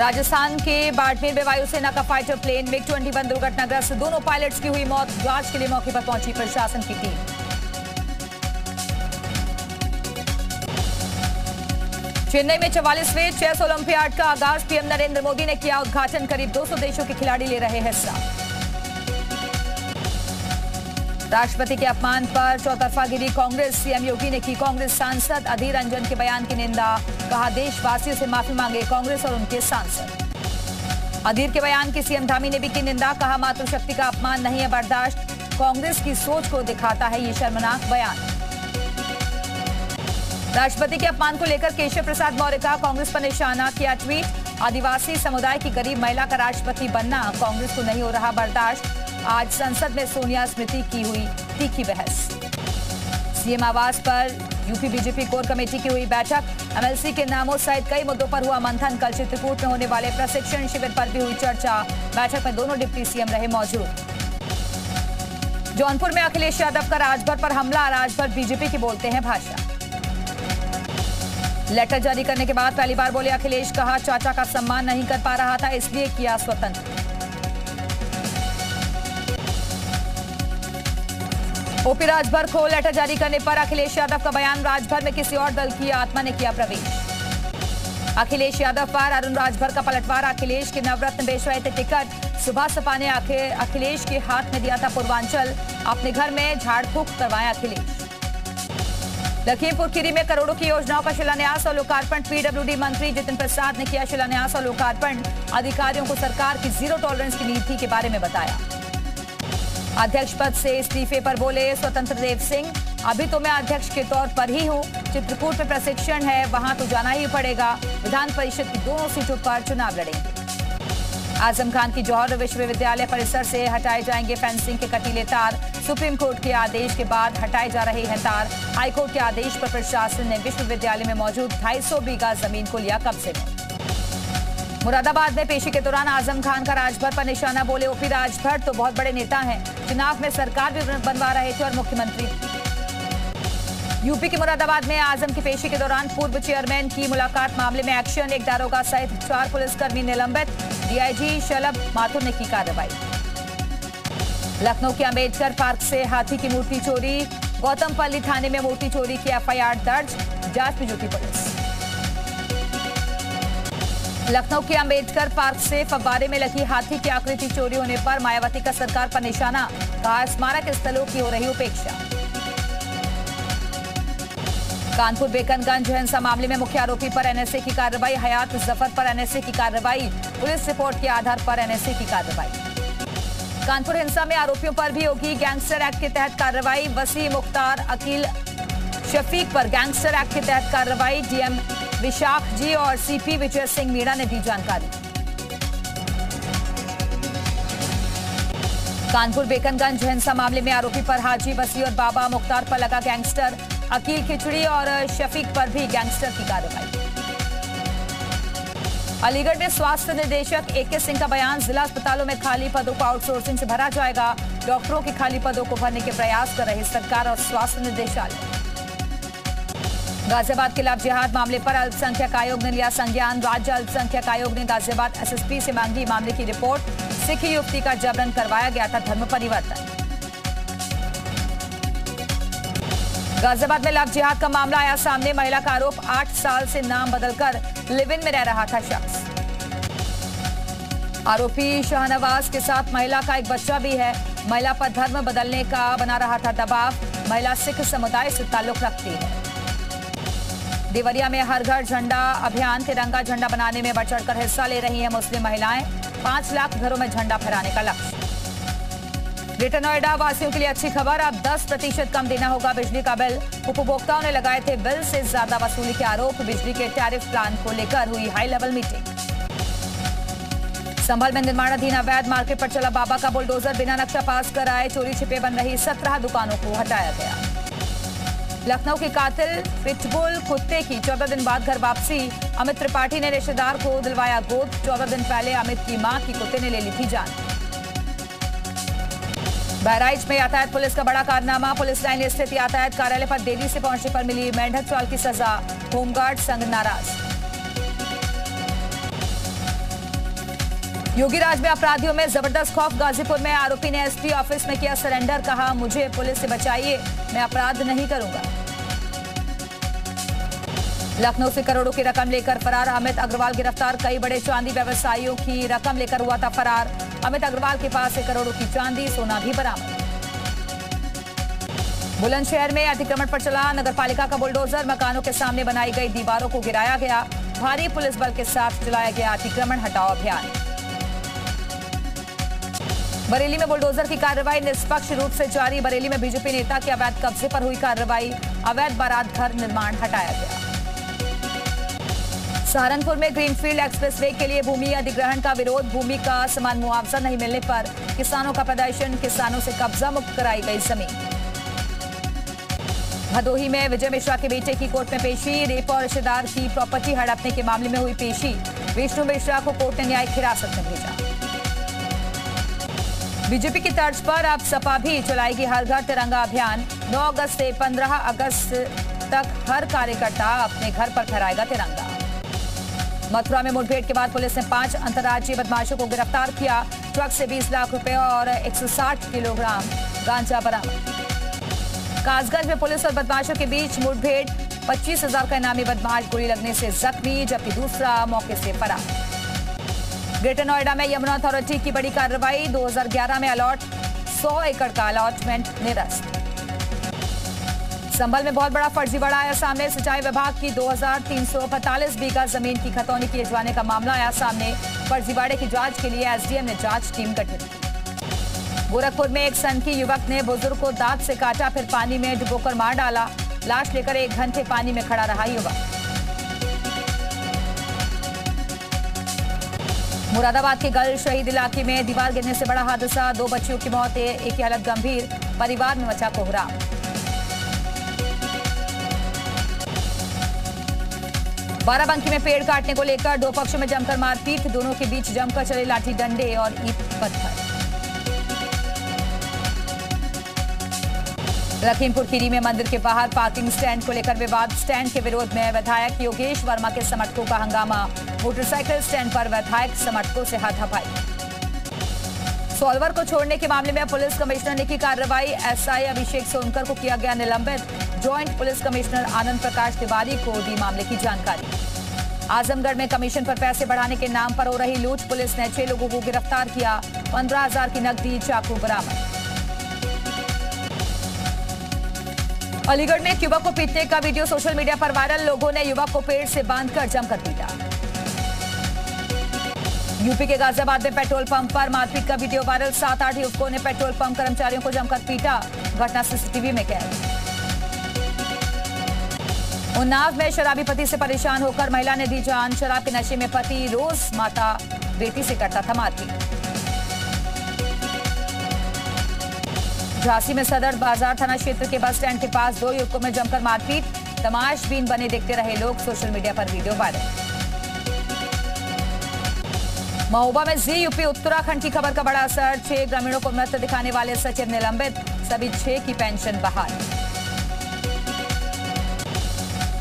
राजस्थान के बाड़मेर में वायुसेना का फाइटर प्लेन MiG-21 दुर्घटनाग्रस्त, दोनों पायलट्स की हुई मौत। जांच के लिए मौके पर पहुंची प्रशासन की टीम। चेन्नई में 44वें चेस ओलंपियाड का आगाज, पीएम नरेंद्र मोदी ने किया उद्घाटन। करीब 200 देशों के खिलाड़ी ले रहे हिस्सा। राष्ट्रपति के अपमान पर चौतरफा गिरी कांग्रेस, सीएम योगी ने की कांग्रेस सांसद अधीर रंजन के बयान की निंदा। कहा देशवासियों से माफी मांगे कांग्रेस और उनके सांसद। अधीर के बयान की सीएम धामी ने भी की निंदा। कहा मातृशक्ति का अपमान नहीं है बर्दाश्त, कांग्रेस की सोच को दिखाता है ये शर्मनाक बयान। राष्ट्रपति के अपमान को लेकर केशव प्रसाद मौर्य का कांग्रेस पर निशाना, किया ट्वीट। आदिवासी समुदाय की गरीब महिला का राष्ट्रपति बनना कांग्रेस को नहीं हो रहा बर्दाश्त। आज संसद में सोनिया स्मृति की हुई तीखी बहस। सीएम आवास पर यूपी बीजेपी कोर कमेटी की हुई बैठक। एमएलसी के नामों सहित कई मुद्दों पर हुआ मंथन। कल चित्रकूट में होने वाले प्रशिक्षण शिविर पर भी हुई चर्चा। बैठक में दोनों डिप्टी सीएम रहे मौजूद। जौनपुर में अखिलेश यादव का राजभर पर हमला, राजभर बीजेपी की बोलते हैं भाषा। लेटर जारी करने के बाद पहली बार बोले अखिलेश। कहा चाचा का सम्मान नहीं कर पा रहा था, इसलिए किया स्वतंत्र। ओपी राजभर को लेटर जारी करने पर अखिलेश यादव का बयान। राजभर में किसी और दल की आत्मा ने किया प्रवेश। अखिलेश यादव पर अरुण राजभर का पलटवार। अखिलेश के नवरत्न बेच रहे थे टिकट। सुबह सपा ने अखिलेश के हाथ में दिया था पूर्वांचल। अपने घर में झाड़ फूक करवाया अखिलेश। लखीमपुर खीरी में करोड़ों की योजनाओं का शिलान्यास और लोकार्पण। पीडब्ल्यूडी मंत्री जितिन प्रसाद ने किया शिलान्यास और लोकार्पण। अधिकारियों को सरकार की जीरो टॉलरेंस की नीति के बारे में बताया। अध्यक्ष पद से इस्तीफे पर बोले स्वतंत्र देव सिंह। अभी तो मैं अध्यक्ष के तौर पर ही हूं, चित्रकूट में प्रशिक्षण है, वहां तो जाना ही पड़ेगा। विधान परिषद की दोनों सीटों पर चुनाव लड़ेंगे। आजम खान की जौहर विश्वविद्यालय परिसर से हटाए जाएंगे फेंसिंग के कटीले तार। सुप्रीम कोर्ट के आदेश के बाद हटाए जा रहे हैं तार। हाईकोर्ट के आदेश पर प्रशासन ने विश्वविद्यालय में मौजूद 250 बीघा जमीन को लिया कब्जे में। मुरादाबाद में पेशी के दौरान आजम खान का राजभर पर निशाना, बोले ओपी राजभर तो बहुत बड़े नेता हैं, चुनाव में सरकार भी बनवा रहे थे और मुख्यमंत्री। यूपी के मुरादाबाद में आजम की पेशी के दौरान पूर्व चेयरमैन की मुलाकात, मामले में एक्शन। एक दारोगा सहित 4 पुलिसकर्मी निलंबित। डीआईजी शलभ माथुर ने की कार्रवाई। लखनऊ के अंबेडकर पार्क से हाथी की मूर्ति चोरी। गौतमपल्ली थाने में मूर्ति चोरी की एफआईआर दर्ज, जांच में जुटी पुलिस। लखनऊ के अंबेडकर पार्क से फव्वारे में लगी हाथी की आकृति चोरी होने पर मायावती का सरकार पर निशाना। कहा स्मारक स्थलों की हो रही उपेक्षा। कानपुर बेकनगंज हिंसा मामले में मुख्य आरोपी पर एनएसए की कार्रवाई। हयात जफर पर एनएसए की कार्रवाई। पुलिस रिपोर्ट के आधार पर एनएसए की कार्रवाई। कानपुर हिंसा में आरोपियों पर भी होगी गैंगस्टर एक्ट के तहत कार्रवाई। वसी मुख्तार अकील शफीक पर गैंगस्टर एक्ट के तहत कार्रवाई। डीएम विशाख जी और सीपी विजय सिंह मीणा ने दी जानकारी। कानपुर बेकनगंज हिंसा मामले में आरोपी पर हाजी वसी और बाबा मुख्तार पर लगा गैंगस्टर। अकील खिचड़ी और शफीक पर भी गैंगस्टर की कार्रवाई। अलीगढ़ में स्वास्थ्य निदेशक AK सिंह का बयान। जिला अस्पतालों में खाली पदों को आउटसोर्सिंग से भरा जाएगा। डॉक्टरों के खाली पदों को भरने के प्रयास कर रही सरकार और स्वास्थ्य निदेशालय। गाजियाबाद के लव जिहाद मामले पर अल्पसंख्यक आयोग ने लिया संज्ञान। राज्य अल्पसंख्यक आयोग ने गाजियाबाद एसएसपी से मांगी मामले की रिपोर्ट। सिख युवती का जबरन करवाया गया था धर्म परिवर्तन। गाजियाबाद में लव जिहाद का मामला आया सामने। महिला का आरोप 8 साल से नाम बदलकर लिव इन में रह रहा था शख्स। आरोपी शाहनवाज के साथ महिला का एक बच्चा भी है। महिला पर धर्म बदलने का बना रहा था दबाव। महिला सिख समुदाय से ताल्लुक रखती है। देवरिया में हर घर झंडा अभियान, तिरंगा झंडा बनाने में बढ़ चढ़कर हिस्सा ले रही हैं मुस्लिम महिलाएं। 5 लाख घरों में झंडा फहराने का लक्ष्य। ग्रेटर नोएडा वासियों के लिए अच्छी खबर, अब 10% कम देना होगा बिजली का बिल। उपभोक्ताओं ने लगाए थे बिल से ज्यादा वसूली के आरोप। बिजली के टैरिफ प्लान को लेकर हुई हाई लेवल मीटिंग। संभल में निर्माणाधीन अवैध मार्केट पर चला बाबा का बुलडोजर, बिना नक्शा पास कराए चोरी छिपे बन रही 17 दुकानों को हटाया गया। लखनऊ के कातिल पिटबुल कुत्ते की 14 दिन बाद घर वापसी। अमित त्रिपाठी ने रिश्तेदार को दिलवाया गोद। 14 दिन पहले अमित की मां की कुत्ते ने ले ली थी जान। बहराइच में यातायात पुलिस का बड़ा कारनामा। पुलिस लाइन स्थित यातायात कार्यालय पर देरी से पहुंचने पर मिली मेंढक चाल की सजा। होमगार्ड संघ नाराज। योगी राज में अपराधियों में जबरदस्त खौफ। गाजीपुर में आरोपी ने एसपी ऑफिस में किया सरेंडर। कहा, मुझे पुलिस से बचाइए, मैं अपराध नहीं करूंगा। लखनऊ से करोड़ों की रकम लेकर फरार अमित अग्रवाल गिरफ्तार। कई बड़े चांदी व्यवसायियों की रकम लेकर हुआ था फरार। अमित अग्रवाल के पास से करोड़ों की चांदी, सोना भी बरामद। बुलंदशहर में अतिक्रमण पर चला नगरपालिका का बुलडोजर। मकानों के सामने बनाई गई दीवारों को गिराया गया। भारी पुलिस बल के साथ चलाया गया अतिक्रमण हटाओ अभियान। बरेली में बुलडोजर की कार्रवाई निष्पक्ष रूप से जारी। बरेली में बीजेपी नेता के अवैध कब्जे पर हुई कार्रवाई। अवैध बारात घर निर्माण हटाया गया। सहारनपुर में ग्रीनफील्ड एक्सप्रेसवे के लिए भूमि अधिग्रहण का विरोध। भूमि का समान मुआवजा नहीं मिलने पर किसानों का प्रदर्शन। किसानों से कब्जा मुक्त कराई गई जमीन। भदोही में विजय मिश्रा के बेटे की कोर्ट में पेशी। रेप और रिश्तेदार की प्रॉपर्टी हड़पने के मामले में हुई पेशी। विष्णु मिश्रा को कोर्ट ने न्यायिक हिरासत में भेजा। बीजेपी की तर्ज पर अब सपा भी चलाएगी हर घर तिरंगा अभियान। 9 अगस्त से 15 अगस्त तक हर कार्यकर्ता अपने घर पर फहराएगा तिरंगा। मथुरा में मुठभेड़ के बाद पुलिस ने 5 अंतर्राज्यीय बदमाशों को गिरफ्तार किया। ट्रक से 20 लाख रुपए और 160 किलोग्राम गांजा बरामद। कासगंज में पुलिस और बदमाशों के बीच मुठभेड़। 25,000 का इनामी बदमाश गोली लगने से जख्मी, जबकि दूसरा मौके से फरार। ग्रेटर नोएडा में यमुना अथॉरिटी की बड़ी कार्रवाई। 2011 में अलॉट 100 एकड़ का अलॉटमेंट निरस्त। संभल में बहुत बड़ा फर्जीवाड़ा आया सामने। सिंचाई विभाग की 2345 बीघा जमीन की खतौनी किए जाने का मामला आया सामने। फर्जीवाड़े की जांच के लिए एसडीएम ने जांच टीम गठित की। गोरखपुर में एक सनकी युवक ने बुजुर्ग को दांत से काटा, फिर पानी में डुबोकर मार डाला। लाश लेकर 1 घंटे पानी में खड़ा रहा युवक। मुरादाबाद के गल शहीद इलाके में दीवार गिरने से बड़ा हादसा। 2 बच्चियों की मौत, एक की हालत गंभीर। परिवार में मचा कोहराम। बाराबंकी में पेड़ काटने को लेकर 2 पक्षों में जमकर मारपीट। दोनों के बीच जमकर चले लाठी डंडे और ईंट पत्थर। लखीमपुर खीरी में मंदिर के बाहर पार्किंग स्टैंड को लेकर विवाद। स्टैंड के विरोध में विधायक योगेश वर्मा के समर्थकों का हंगामा। मोटरसाइकिल स्टैंड पर विधायक समर्थकों से हाथापाई। सॉल्वर को छोड़ने के मामले में पुलिस कमिश्नर ने की कार्रवाई। एसआई अभिषेक सोनकर को किया गया निलंबित। Joint police commissioner Anand Prakash Tiwari को दी मामले की जानकारी। आजमगढ़ में कमीशन पर पैसे बढ़ाने के नाम पर हो रही लूट। पुलिस ने 6 लोगों को गिरफ्तार किया। 15,000 की नकदी, चाकू बरामद। अलीगढ़ में एक युवक को पीटने का वीडियो सोशल मीडिया पर वायरल। लोगों ने युवक को पेड़ से बांधकर जमकर पीटा। यूपी के गाजियाबाद में पेट्रोल पंप पर मारपीट का वीडियो वायरल। 7-8 युवकों ने पेट्रोल पंप कर्मचारियों को जमकर पीटा। घटना सीसीटीवी में कैद। उन्नाव में शराबी पति से परेशान होकर महिला ने दी जान। शराब के नशे में पति रोज माता बेटी से करता था मारपीट। झांसी में सदर बाजार थाना क्षेत्र के बस स्टैंड के पास 2 युवकों में जमकर मारपीट। तमाशबीन बने देखते रहे लोग। सोशल मीडिया पर वीडियो वायरल। महोबा में जी यूपी उत्तराखंड की खबर का बड़ा असर। 6 ग्रामीणों को मृत दिखाने वाले सचिव निलंबित। सभी 6 की पेंशन बहाल।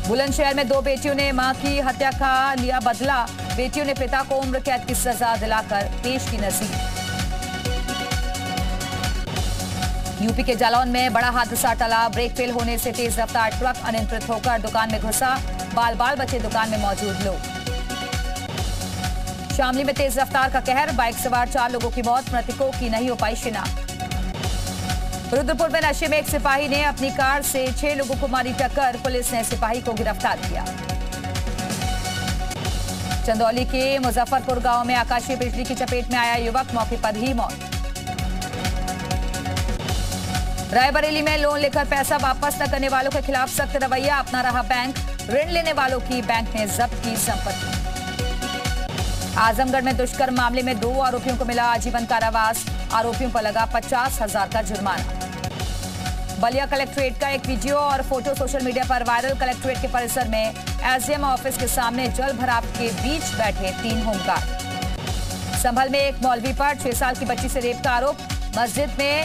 बुलंदशहर में 2 बेटियों ने मां की हत्या का लिया बदला। बेटियों ने पिता को उम्र कैद की सजा दिलाकर पेश की नसीब। यूपी के जालौन में बड़ा हादसा टला। ब्रेक फेल होने से तेज रफ्तार ट्रक अनियंत्रित होकर दुकान में घुसा। बाल बाल बचे दुकान में मौजूद लोग। शामली में तेज रफ्तार का कहर। बाइक सवार 4 लोगों की मौत। मृतकों की नहीं हो पाई शिनाख्त। रुद्रपुर में नशे में एक सिपाही ने अपनी कार से 6 लोगों को मारी टक्कर। पुलिस ने सिपाही को गिरफ्तार किया। चंदौली के मुजफ्फरपुर गांव में आकाशीय बिजली की चपेट में आया युवक, मौके पर ही मौत। रायबरेली में लोन लेकर पैसा वापस न करने वालों के खिलाफ सख्त रवैया अपना रहा बैंक। ऋण लेने वालों की बैंक ने जब्त की संपत्ति। आजमगढ़ में दुष्कर्म मामले में 2 आरोपियों को मिला आजीवन कारावास। आरोपियों पर लगा 50,000 का जुर्माना। बलिया कलेक्ट्रेट का एक वीडियो और फोटो सोशल मीडिया पर वायरल। कलेक्ट्रेट के परिसर में एसडीएम ऑफिस के सामने जल भराव के बीच बैठे 3 होमगार्ड। संभल में एक मौलवी पर 6 साल की बच्ची से रेप का आरोप। मस्जिद में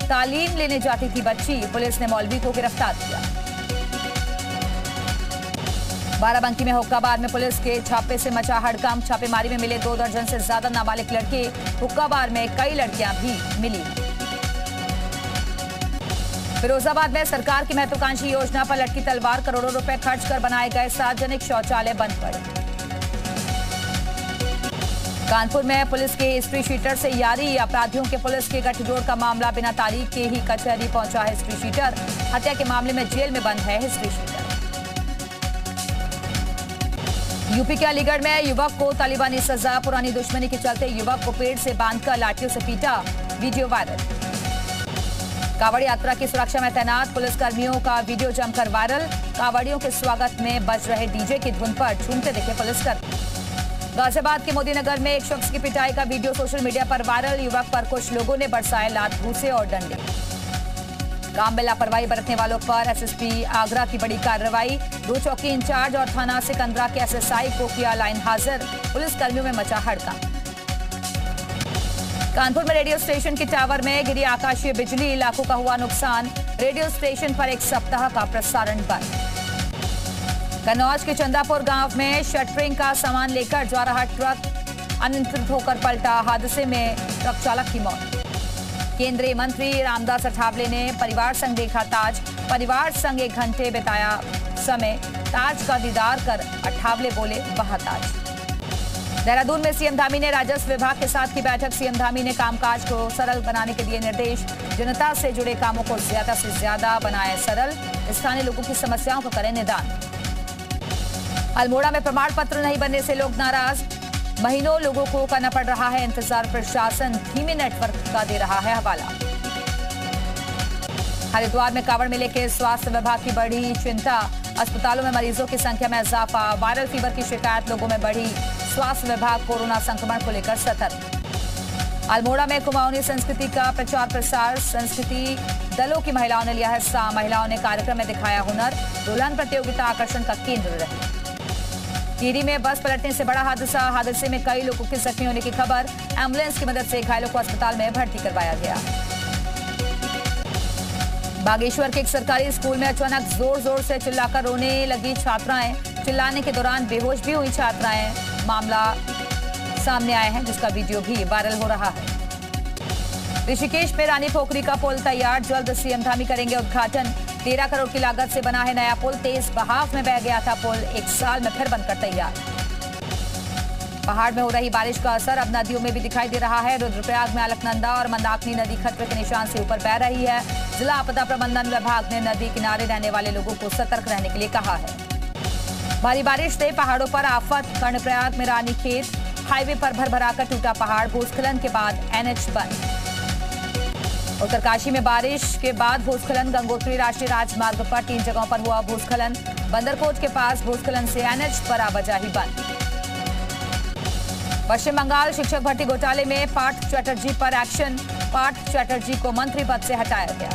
तालीम लेने जाती थी बच्ची। पुलिस ने मौलवी को गिरफ्तार किया। बाराबंकी में हुक्का में पुलिस के छापे से मचा हड़कंप। छापेमारी में मिले 2 दर्जन से ज्यादा नाबालिग लड़के। हुक्का बार में कई लड़कियां भी मिली। फिरोजाबाद में सरकार की महत्वाकांक्षी योजना पर लटकी तलवार। करोड़ों रुपए खर्च कर बनाए गए सार्वजनिक शौचालय बंद पड़े। कानपुर में पुलिस के हिस्ट्री शीटर से यारी। अपराधियों के पुलिस के गठजोड़ का मामला। बिना तारीख के ही कचहरी पहुंचा हिस्ट्री शीटर। हत्या के मामले में जेल में बंद है हिस्ट्री शीटर। यूपी के अलीगढ़ में युवक को तालिबानी सजा। पुरानी दुश्मनी के चलते युवक को पेड़ से बांधकर लाठियों से पीटा। Video viral. कांवड़ यात्रा की सुरक्षा में तैनात पुलिसकर्मियों का वीडियो जमकर वायरल। कांवड़ियों के स्वागत में बज रहे डीजे की धुन पर झूमते दिखे पुलिसकर्मी। गाजियाबाद के मोदीनगर में एक शख्स की पिटाई का वीडियो सोशल मीडिया पर वायरल। युवक पर कुछ लोगों ने बरसाए लात घूंसे और डंडे। काम में लापरवाही बरतने वालों पर एसएसपी आगरा की बड़ी कार्रवाई। 2 चौकी इंचार्ज और थाना सिकंदरा के एसएसआई को किया लाइन हाजिर। पुलिसकर्मियों में मचा हड़कंप। कानपुर में रेडियो स्टेशन के टावर में गिरी आकाशीय बिजली। लाखों का हुआ नुकसान। रेडियो स्टेशन पर 1 सप्ताह का प्रसारण बंद। कन्नौज के चंदापुर गांव में शटरिंग का सामान लेकर जा रहा ट्रक अनियंत्रित होकर पलटा। हादसे में ट्रक चालक की मौत। केंद्रीय मंत्री रामदास अठावले ने परिवार संग देखा ताज। परिवार संग 1 घंटे बिताया समय। ताज का दीदार कर अठावले बोले वह ताज। देहरादून में सीएम धामी ने राजस्व विभाग के साथ की बैठक। सीएम धामी ने कामकाज को सरल बनाने के दिए निर्देश। जनता से जुड़े कामों को ज्यादा से ज्यादा बनाए सरल। स्थानीय लोगों की समस्याओं का करें निदान। अल्मोड़ा में प्रमाण पत्र नहीं बनने से लोग नाराज। महीनों लोगों को करना पड़ रहा है इंतजार। प्रशासन धीमे नेटवर्क का दे रहा है हवाला। हरिद्वार में कांवड़ मेले के स्वास्थ्य विभाग की बढ़ी चिंता। अस्पतालों में मरीजों की संख्या में इजाफा। वायरल फीवर की शिकायत लोगों में बढ़ी। स्वास्थ्य विभाग कोरोना संक्रमण को लेकर सतर्क। अल्मोड़ा में कुमाऊनी संस्कृति का प्रचार प्रसार। संस्कृति दलों की महिलाओं ने लिया हिस्सा। महिलाओं ने कार्यक्रम में दिखाया हुनर। दुल्हन प्रतियोगिता आकर्षण का केंद्र रही। टिहरी में बस पलटने से बड़ा हादसा। हादसे में कई लोगों के जख्मी होने की खबर। एम्बुलेंस की मदद से घायलों को अस्पताल में भर्ती करवाया गया। बागेश्वर के एक सरकारी स्कूल में अचानक जोर जोर से चिल्लाकर रोने लगी छात्राएं। चिल्लाने के दौरान बेहोश भी हुई छात्राएं। मामला सामने आया है जिसका वीडियो भी वायरल हो रहा है। ऋषिकेश में रानी पोखरी का पुल तैयार। जल्द सीएम धामी करेंगे उद्घाटन। 13 करोड़ की लागत से बना है नया पुल। तेज बहाव में बह गया था पुल। 1 साल में फिर बनकर तैयार। पहाड़ में हो रही बारिश का असर अब नदियों में भी दिखाई दे रहा है। रुद्रप्रयाग में अलकनंदा और मंदाकिनी नदी खतरे के निशान से ऊपर बह रही है। जिला आपदा प्रबंधन विभाग ने नदी किनारे रहने वाले लोगों को सतर्क रहने के लिए कहा है। भारी बारिश से पहाड़ों पर आफत। कर्णप्रयाग में रानीखेत हाईवे पर भरभराकर टूटा पहाड़। भूस्खलन के बाद एनएच बंद। उत्तरकाशी में बारिश के बाद भूस्खलन। गंगोत्री राष्ट्रीय राजमार्ग पर 3 जगहों पर हुआ भूस्खलन। बंदरकोट के पास भूस्खलन से एनएच पर आवाजाही बंद। पश्चिम बंगाल शिक्षक भर्ती घोटाले में पार्थ चटर्जी पर एक्शन। पार्थ चटर्जी को मंत्री पद से हटाया गया।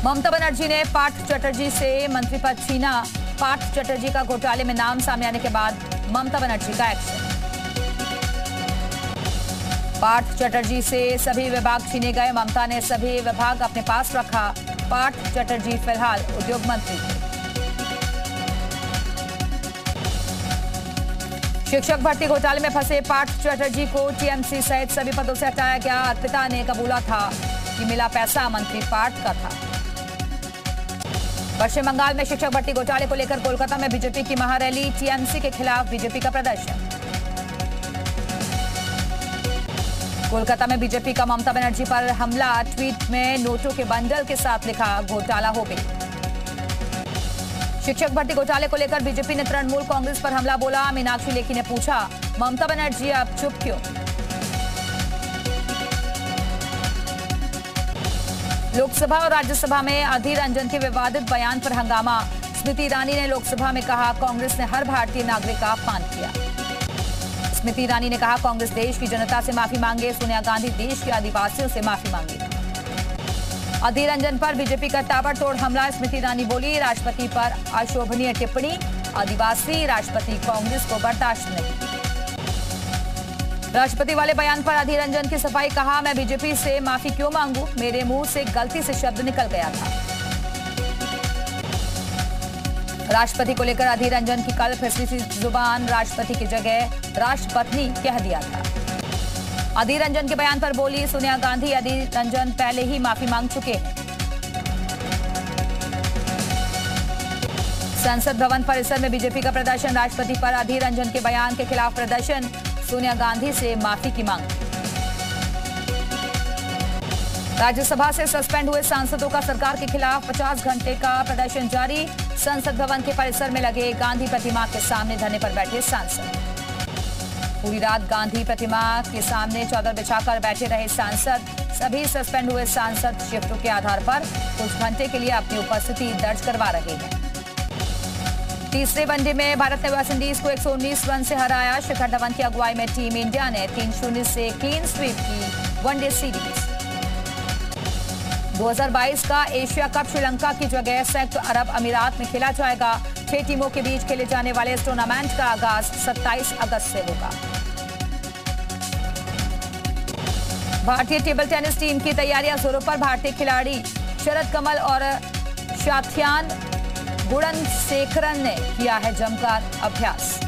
ममता बनर्जी ने पार्थ चटर्जी से मंत्री पद छीना। पार्थ चटर्जी का घोटाले में नाम सामने आने के बाद ममता बनर्जी का एक्शन। पार्थ चटर्जी से सभी विभाग छीने गए। ममता ने सभी विभाग अपने पास रखा। पार्थ चटर्जी फिलहाल उद्योग मंत्री थे। शिक्षक भर्ती घोटाले में फंसे पार्थ चटर्जी को टीएमसी सहित सभी पदों से हटाया गया। अर्पिता ने कबूला था कि मिला पैसा मंत्री पार्थ का था। पश्चिम बंगाल में शिक्षक भर्ती घोटाले को लेकर कोलकाता में बीजेपी की महारैली। टीएमसी के खिलाफ बीजेपी का प्रदर्शन। कोलकाता में बीजेपी का ममता बनर्जी पर हमला। ट्वीट में नोटों के बंडल के साथ लिखा घोटाला हो गई। शिक्षक भर्ती घोटाले को लेकर बीजेपी ने तृणमूल कांग्रेस पर हमला बोला। मीनाक्षी लेखी ने पूछा ममता बनर्जी आप चुप क्यों? लोकसभा और राज्यसभा में अधीर रंजन के विवादित बयान पर हंगामा। स्मृति ईरानी ने लोकसभा में कहा कांग्रेस ने हर भारतीय नागरिक का अपमान किया। स्मृति ईरानी ने कहा कांग्रेस देश की जनता से माफी मांगे। सोनिया गांधी देश के आदिवासियों से माफी मांगी। अधीर रंजन पर बीजेपी का ताबड़तोड़ हमला। स्मृति ईरानी बोली राष्ट्रपति पर अशोभनीय टिप्पणी। आदिवासी राष्ट्रपति कांग्रेस को बर्दाश्त नहीं। राष्ट्रपति वाले बयान पर अधीर रंजन की सफाई। कहा मैं बीजेपी से माफी क्यों मांगू, मेरे मुंह से गलती से शब्द निकल गया था। राष्ट्रपति को लेकर अधीर रंजन की कल फिसली सी जुबान, राष्ट्रपति की जगह राष्ट्रपत्नी कह दिया था। अधीर रंजन के बयान पर बोली सोनिया गांधी, अधीर रंजन पहले ही माफी मांग चुके हैं। संसद भवन परिसर में बीजेपी का प्रदर्शन, राष्ट्रपति पर अधीर रंजन के बयान के खिलाफ प्रदर्शन, सोनिया गांधी से माफी की मांग। राज्यसभा से सस्पेंड हुए सांसदों का सरकार के खिलाफ 50 घंटे का प्रदर्शन जारी, संसद भवन के परिसर में लगे गांधी प्रतिमा के सामने धरने पर बैठे सांसद। पूरी रात गांधी प्रतिमा के सामने चादर बिछाकर बैठे रहे सांसद। सभी सस्पेंड हुए सांसद शिफ्टों के आधार पर कुछ घंटे के लिए अपनी उपस्थिति दर्ज करवा रहे हैं। तीसरे वनडे में भारत ने वेस्टइंडीज को 119 रन से हराया। शिखर धवन की अगुवाई में टीम इंडिया ने 3-0 से क्लीन स्वीप की वनडे सीरीज। 2022 का एशिया कप श्रीलंका की जगह संयुक्त अरब अमीरात में खेला जाएगा। 6 टीमों के बीच खेले जाने वाले इस टूर्नामेंट का आगाज 27 अगस्त से होगा। भारतीय टेबल टेनिस टीम की तैयारियां जोरों पर। भारतीय खिलाड़ी शरद कमल और शाथ्यान गुणनशेखरन ने किया है जमकर अभ्यास।